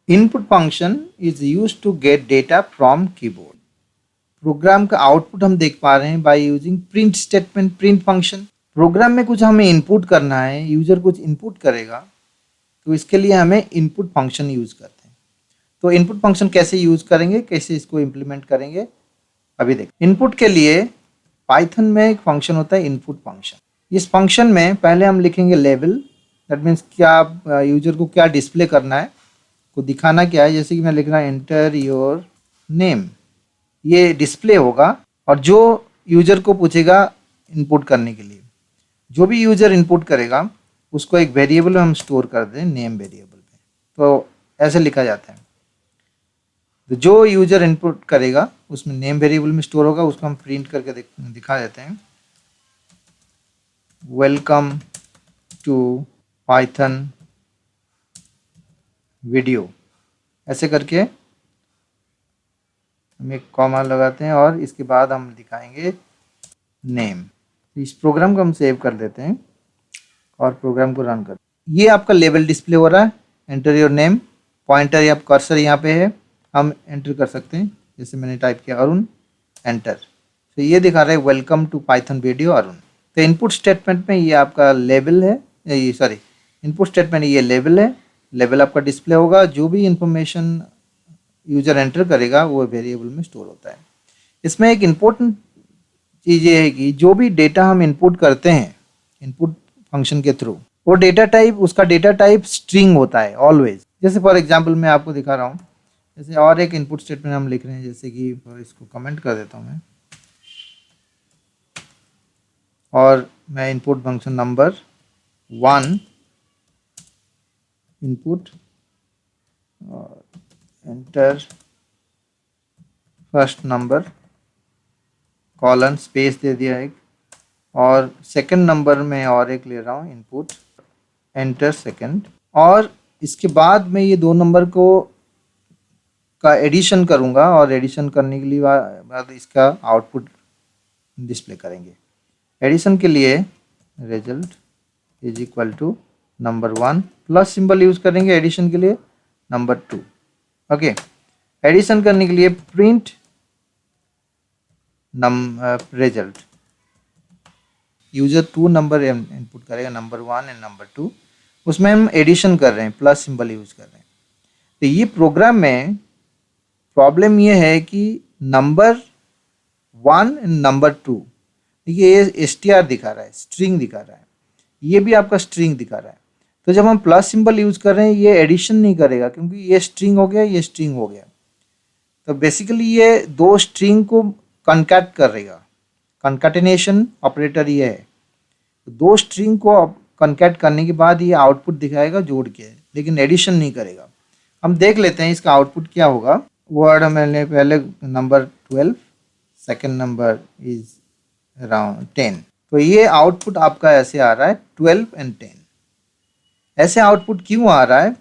Input function is use to get data from keyboard. Program का output हम देख पा रहे हैं by using print statement, print function. Program में कुछ हमें इनपुट करना है, यूजर कुछ इनपुट करेगा, तो इसके लिए हमें इनपुट फंक्शन यूज करते हैं। तो इनपुट फंक्शन कैसे यूज करेंगे, कैसे इसको इम्प्लीमेंट करेंगे, अभी देख। इनपुट के लिए पाइथन में एक फंक्शन होता है इनपुट फंक्शन। इस फंक्शन में पहले हम लिखेंगे लेवल, दैट मीन्स क्या यूजर को क्या डिस्प्ले करना है, को दिखाना क्या है। जैसे कि मैं लिख रहा हूँ एंटर योर नेम, ये डिस्प्ले होगा और जो यूजर को पूछेगा इनपुट करने के लिए, जो भी यूजर इनपुट करेगा उसको एक वेरिएबल में हम स्टोर कर दें, नेम वेरिएबल में। तो ऐसे लिखा जाता है। तो जो यूजर इनपुट करेगा उसमें नेम वेरिएबल में स्टोर होगा, उसको हम प्रिंट करके दिखा देते हैं। वेलकम टू पाइथन वीडियो, ऐसे करके हम एक कॉमा लगाते हैं और इसके बाद हम दिखाएंगे नेम। इस प्रोग्राम को हम सेव कर देते हैं और प्रोग्राम को रन कर। ये आपका लेवल डिस्प्ले हो रहा है, एंटर योर नेम, पॉइंटर या कर्सर यहाँ पे है, हम एंटर कर सकते हैं। जैसे मैंने टाइप किया अरुण, एंटर। तो ये दिखा रहा है welcome to Python video Arun. तो इनपुट स्टेटमेंट में ये आपका लेवल है, ये सॉरी इनपुट स्टेटमेंट ये लेवल है, लेवल आपका डिस्प्ले होगा। जो भी इंफॉर्मेशन यूजर एंटर करेगा वो वेरिएबल में स्टोर होता है। इसमें एक इम्पोर्टेंट चीज़ ये है कि जो भी डेटा हम इनपुट करते हैं इनपुट फंक्शन के थ्रू, वो डेटा टाइप, उसका डेटा टाइप स्ट्रिंग होता है ऑलवेज। जैसे फॉर एग्जांपल मैं आपको दिखा रहा हूँ, जैसे और एक इनपुट स्टेटमेंट हम लिख रहे हैं, जैसे कि इसको कमेंट कर देता हूँ मैं, और मैं इनपुट फंक्शन नंबर 1 इनपुट और enter first number colon space दे दिया एक, और सेकंड नंबर में और एक ले रहा हूँ इनपुट एंटर सेकंड, और इसके बाद मैं ये 2 नंबर को का एडिशन करूँगा और एडिशन करने के लिए बाद इसका आउटपुट डिस्प्ले करेंगे। एडिशन के लिए result is equal to number 1 plus symbol use करेंगे एडिशन के लिए नंबर 2। ओके, एडिशन करने के लिए print result, user 2 number input करेगा, नंबर 1 एंड नंबर 2, उसमें हम एडिशन कर रहे हैं, प्लस सिंबल यूज कर रहे हैं। तो ये प्रोग्राम में प्रॉब्लम ये है कि नंबर 1 एंड नंबर 2, देखिए ये str दिखा रहा है, स्ट्रिंग दिखा रहा है, ये भी आपका स्ट्रिंग दिखा रहा है। तो जब हम प्लस सिंबल यूज कर रहे हैं ये एडिशन नहीं करेगा, क्योंकि ये स्ट्रिंग हो गया, ये स्ट्रिंग हो गया। तो बेसिकली ये 2 स्ट्रिंग को कनकैट करेगा, कनकैटिनेशन ऑपरेटर ये है। तो 2 स्ट्रिंग को कनकैट करने के बाद ये आउटपुट दिखाएगा जोड़ के, लेकिन एडिशन नहीं करेगा। हम देख लेते हैं इसका आउटपुट क्या होगा। वर्ड मैंने पहले number 12, second number is around 10। तो ये आउटपुट आपका ऐसे आ रहा है 12 एंड 10। ऐसे आउटपुट क्यों आ रहा है?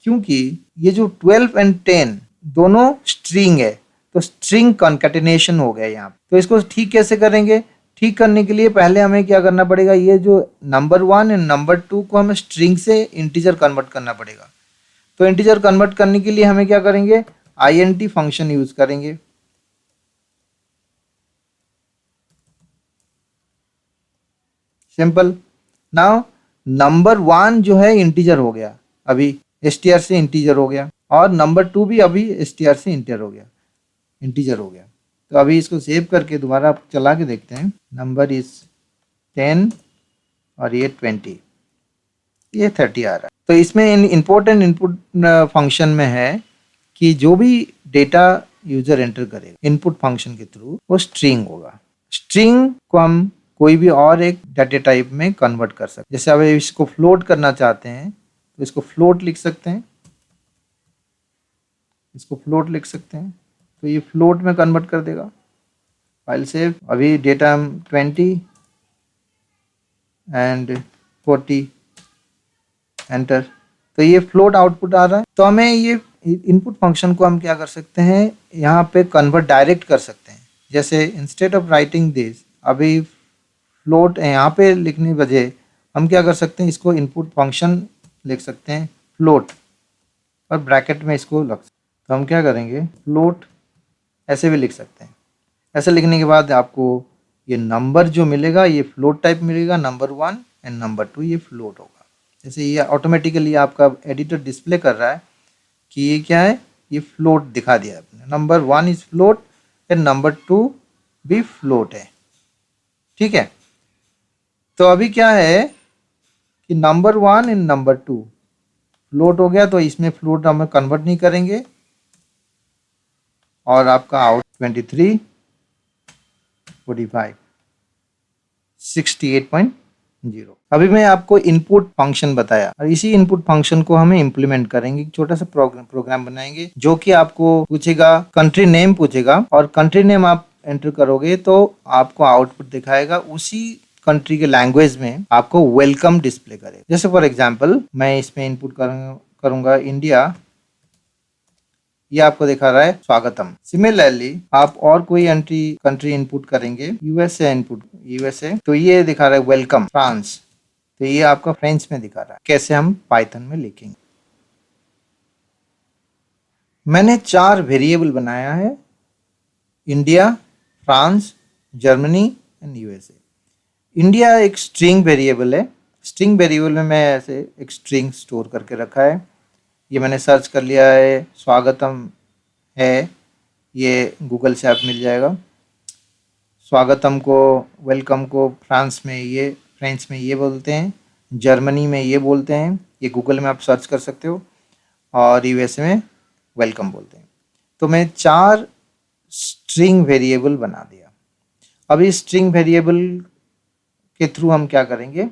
क्योंकि ये जो 12 एंड 10 दोनों स्ट्रिंग है, तो स्ट्रिंग कॉन्केटिनेशन हो गया यहाँ। तो इसको ठीक कैसे करेंगे? ठीक करने के लिए पहले हमें क्या करना पड़ेगा, ये जो नंबर 1 एंड नंबर 2 को हमें स्ट्रिंग से इंटीजर कन्वर्ट करना पड़ेगा। तो इंटीजर कन्वर्ट करने के लिए हमें क्या करेंगे, int फंक्शन यूज करेंगे। सिंपल। नाउ नंबर 1 जो है इंटीजर हो गया, अभी str से इंटीजर हो गया, और नंबर 2 भी अभी str से इंटीजर हो गया। तो अभी इसको सेव करके दोबारा चला के देखते हैं। नंबर इज 10 और ये 20, ये 30 आ रहा है। तो इसमें इम्पोर्टेंट इनपुट फंक्शन में है कि जो भी डेटा यूजर एंटर करेगा इनपुट फंक्शन के थ्रू, वो स्ट्रिंग होगा। स्ट्रिंग को हम कोई भी और एक डाटा टाइप में कन्वर्ट कर सकते हैं। जैसे अब इसको फ्लोट करना चाहते हैं तो इसको फ्लोट लिख सकते हैं, इसको फ्लोट लिख सकते हैं, तो ये फ्लोट में कन्वर्ट कर देगा। File save. अभी डेटा हम 20 एंड 40 एंटर, तो ये फ्लोट आउटपुट आ रहा है। तो हमें ये इनपुट फंक्शन को हम क्या कर सकते हैं, यहाँ पे कन्वर्ट डायरेक्ट कर सकते हैं। जैसे इंस्टेड ऑफ राइटिंग दिस, अभी फ्लोट यहाँ पे लिखने बजाय हम क्या कर सकते हैं, इसको इनपुट फंक्शन लिख सकते हैं फ्लोट। और ब्रैकेट में इसको लग सकते। तो हम क्या करेंगे, फ्लोट ऐसे भी लिख सकते हैं। ऐसे लिखने के बाद आपको ये नंबर जो मिलेगा ये फ्लोट टाइप मिलेगा, नंबर 1 एंड नंबर 2 ये फ्लोट होगा। जैसे ये ऑटोमेटिकली आपका एडिटर डिस्प्ले कर रहा है कि ये क्या है, ये फ्लोट दिखा दिया आपने, number 1 is float and number 2 भी फ्लोट है। ठीक है, तो अभी क्या है कि नंबर 1 एंड नंबर 2 फ्लोट हो गया, तो इसमें फ्लोट हम कन्वर्ट नहीं करेंगे और आपका आउट 23, 45, 68.0। अभी मैं आपको इनपुट फंक्शन बताया और इसी इनपुट फंक्शन को हमें इम्प्लीमेंट करेंगे। छोटा सा प्रोग्राम बनाएंगे जो कि आपको पूछेगा, कंट्री नेम पूछेगा और कंट्री नेम आप एंटर करोगे तो आपको आउटपुट दिखाएगा, उसी कंट्री के लैंग्वेज में आपको वेलकम डिस्प्ले करेगा। जैसे फॉर एग्जांपल मैं इसमें इनपुट करूंगा इंडिया, ये आपको दिखा रहा है स्वागतम। सिमिलरली आप और कोई कंट्री इनपुट करेंगे, यूएसए इनपुट, यूएसए, तो ये दिखा रहा है वेलकम फ्रांस, तो ये आपका फ्रेंच में दिखा रहा है। कैसे हम पाइथन में लिखेंगे, मैंने 4 वेरिएबल बनाया है, India, France, Germany and USA. India एक स्ट्रिंग वेरिएबल है, स्ट्रिंग वेरिएबल में मैं ऐसे एक स्ट्रिंग स्टोर करके रखा है। ये मैंने सर्च कर लिया है, स्वागतम है, ये गूगल से आप मिल जाएगा। स्वागतम को, वेलकम को फ्रांस में ये, फ्रेंच में ये बोलते हैं, जर्मनी में ये बोलते हैं, ये गूगल में आप सर्च कर सकते हो, और यूएसए में वेलकम बोलते हैं। तो मैं 4 स्ट्रिंग वेरिएबल बना दिया। अब इस स्ट्रिंग वेरिएबल के थ्रू हम क्या करेंगे,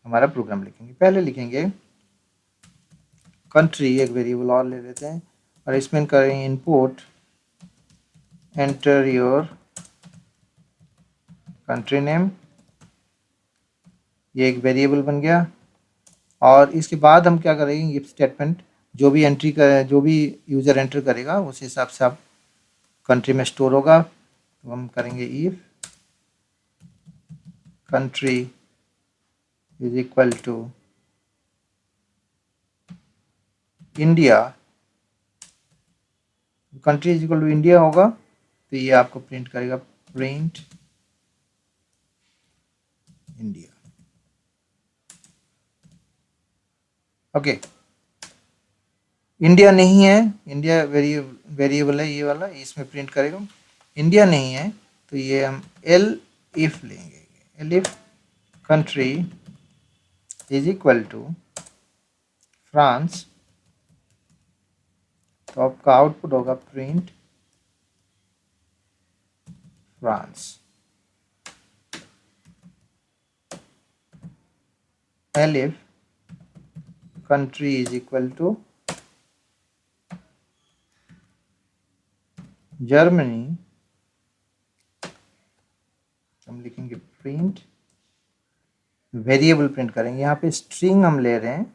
हमारा प्रोग्राम लिखेंगे। पहले लिखेंगे कंट्री, एक वेरिएबल और ले लेते हैं और इसमें करेंगे input enter your country name, ये एक वेरिएबल बन गया। और इसके बाद हम क्या करेंगे, इफ स्टेटमेंट, जो भी एंट्री कर, जो भी यूज़र एंटर करेगा उस हिसाब से आप कंट्री में स्टोर होगा। तो हम करेंगे if country is equal to India, country is equal to India होगा तो ये आपको प्रिंट करेगा प्रिंट इंडिया। ओके, इंडिया नहीं है, इंडिया वेरिएबल है ये वाला, इसमें प्रिंट करेगा। इंडिया नहीं है तो ये हम एल इफ लेंगे, elif country is equal to France, तो आपका आउटपुट होगा print France. Elif country is equal to Germany, हम लिखेंगे प्रिंट, वेरिएबल प्रिंट करेंगे, यहाँ पे स्ट्रिंग हम ले रहे हैं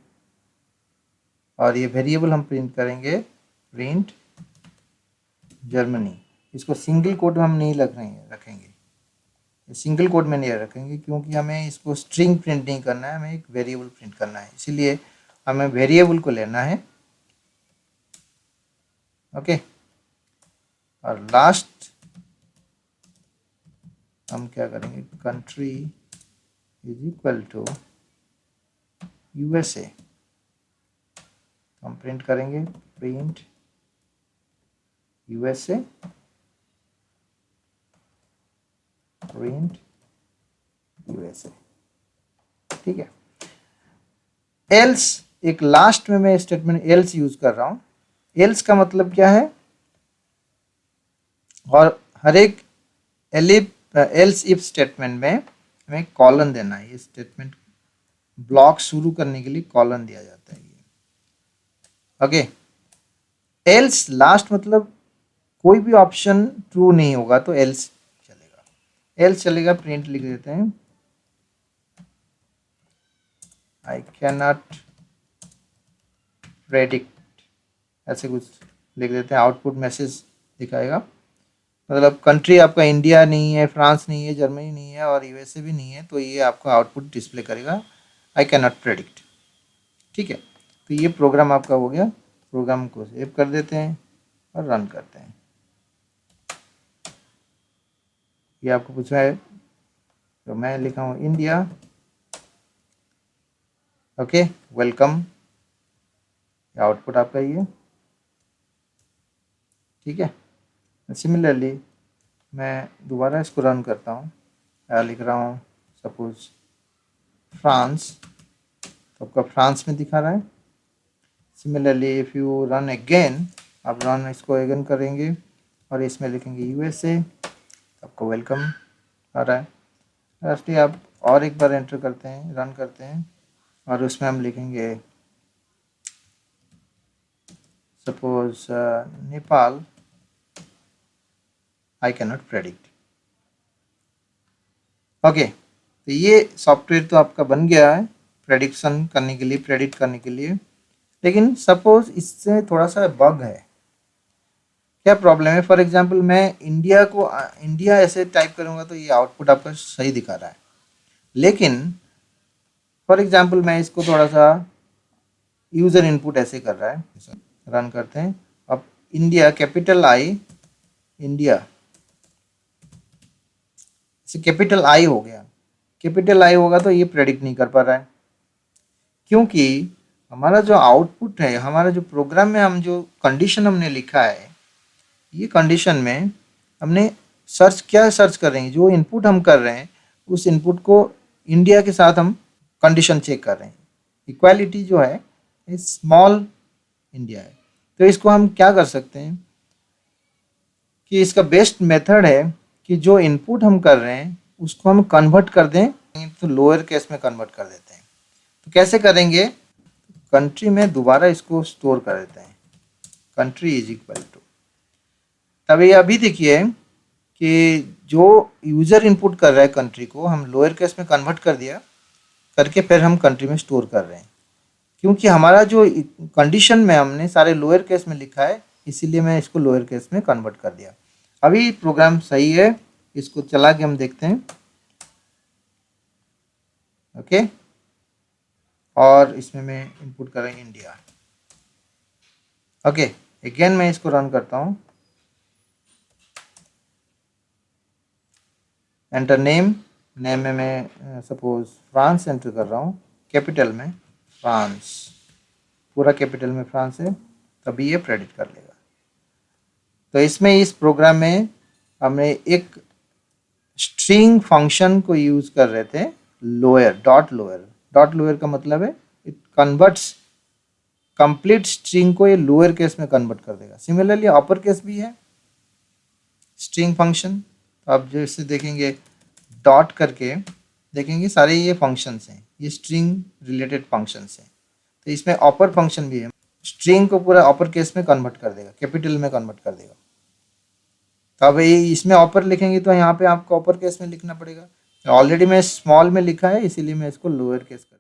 और ये वेरिएबल हम प्रिंट करेंगे प्रिंट जर्मनी। इसको सिंगल कोट में हम नहीं रखेंगे, सिंगल कोट में नहीं रखेंगे क्योंकि हमें इसको स्ट्रिंग प्रिंट नहीं करना है, हमें एक वेरिएबल प्रिंट करना है, इसीलिए हमें वेरिएबल को लेना है। ओके, और लास्ट हम क्या करेंगे, country is equal to USA, हम प्रिंट करेंगे प्रिंट यूएसए, प्रिंट यूएसए। ठीक है, एल्स, एक लास्ट में मैं स्टेटमेंट एल्स यूज कर रहा हूं। एल्स का मतलब क्या है, और हर एक एल्स इफ स्टेटमेंट में हमें कॉलन देना है। ये स्टेटमेंट ब्लॉक शुरू करने के लिए कॉलन दिया जाता है ये। ओके, एल्स लास्ट मतलब कोई भी ऑप्शन ट्रू नहीं होगा तो एल्स चलेगा, एल्स चलेगा, प्रिंट लिख देते हैं, आई कैन नॉट प्रेडिक्ट, ऐसे कुछ लिख देते हैं, आउटपुट मैसेज दिखाएगा। मतलब कंट्री आपका इंडिया नहीं है, फ्रांस नहीं है, जर्मनी नहीं है और यूएसए भी नहीं है, तो ये आपका आउटपुट डिस्प्ले करेगा आई कैन नॉट प्रेडिक्ट। ठीक है, तो ये प्रोग्राम आपका हो गया। प्रोग्राम को सेव कर देते हैं और रन करते हैं। ये आपको पूछा है तो मैं लिखा हूँ इंडिया। ओके, वेलकम, आउटपुट आपका ये, ठीक है। सिमिलरली मैं दोबारा इसको रन करता हूँ, लिख रहा हूँ सपोज फ्रांस, तो आपका फ्रांस में दिखा रहा है। Similarly if you run again, आप रन इसको अगेन करेंगे और इसमें लिखेंगे यूएसए, तो आपको वेलकम आ रहा है। लास्टली आप और एक बार एंटर करते हैं, रन करते हैं और उसमें हम लिखेंगे suppose Nepal, I can not predict. Okay, तो ये सॉफ्टवेयर तो आपका बन गया है प्रेडिक्शन करने के लिए, प्रेडिक्ट करने के लिए। लेकिन सपोज इससे थोड़ा सा बग है। क्या प्रॉब्लम है? फॉर एग्जांपल मैं इंडिया ऐसे टाइप करूंगा तो ये आउटपुट आपका सही दिखा रहा है, लेकिन फॉर एग्जांपल मैं इसको थोड़ा सा यूज़र इनपुट ऐसे कर रहा है, रन करते हैं। अब India capital I, India capital I हो गया, कैपिटल आई होगा तो ये प्रेडिक्ट नहीं कर पा रहा है, क्योंकि हमारा जो आउटपुट है, हमारा जो प्रोग्राम में हम जो कंडीशन हमने लिखा है, ये कंडीशन में हमने क्या सर्च कर रहे हैं, जो इनपुट हम कर रहे हैं उस इनपुट को इंडिया के साथ हम कंडीशन चेक कर रहे हैं। इक्वालिटी जो है स्मॉल इंडिया है, तो इसको हम क्या कर सकते हैं कि इसका बेस्ट मेथड है कि जो इनपुट हम कर रहे हैं उसको हम कन्वर्ट कर दें, तो लोअर केस में कन्वर्ट कर देते हैं। तो कैसे करेंगे? कंट्री में दोबारा इसको स्टोर कर देते हैं, कंट्री इज इक्वल टू, तभी अभी देखिए कि जो यूज़र इनपुट कर रहा है कंट्री को हम लोअर केस में कन्वर्ट कर दिया, करके फिर हम कंट्री में स्टोर कर रहे हैं, क्योंकि हमारा जो कंडीशन में हमने सारे लोअर केस में लिखा है, इसीलिए मैं इसको लोअर केस में कन्वर्ट कर दिया। अभी प्रोग्राम सही है, इसको चला के हम देखते हैं। ओके, और इसमें मैं इनपुट कर रहा हूँ इंडिया। ओके, अगेन मैं इसको रन करता हूँ, एंटर नेम, नेम में मैं सपोज फ्रांस एंटर कर रहा हूँ, कैपिटल में फ्रांस, पूरा कैपिटल में फ्रांस है, तभी ये प्रेडिक्ट कर लेगा। तो इसमें इस प्रोग्राम में हमने एक स्ट्रिंग फंक्शन को यूज़ कर रहे थे, lower, dot lower. Dot lower का मतलब है इट कन्वर्ट्स कंप्लीट स्ट्रिंग को ये लोअर केस में कन्वर्ट कर देगा। सिमिलरली अपर केस भी है स्ट्रिंग फंक्शन, तो आप जैसे देखेंगे डॉट करके देखेंगे सारे ये फंक्शंस हैं, ये स्ट्रिंग रिलेटेड फंक्शंस हैं। तो इसमें अपर फंक्शन भी है, स्ट्रिंग को पूरा अपर केस में कन्वर्ट कर देगा, कैपिटल में कन्वर्ट कर देगा। तो अब ये इसमें अपर लिखेंगे तो यहाँ पे आपको अपर केस में लिखना पड़ेगा, ऑलरेडी मैं स्मॉल में लिखा है इसीलिए मैं इसको लोअर केस कर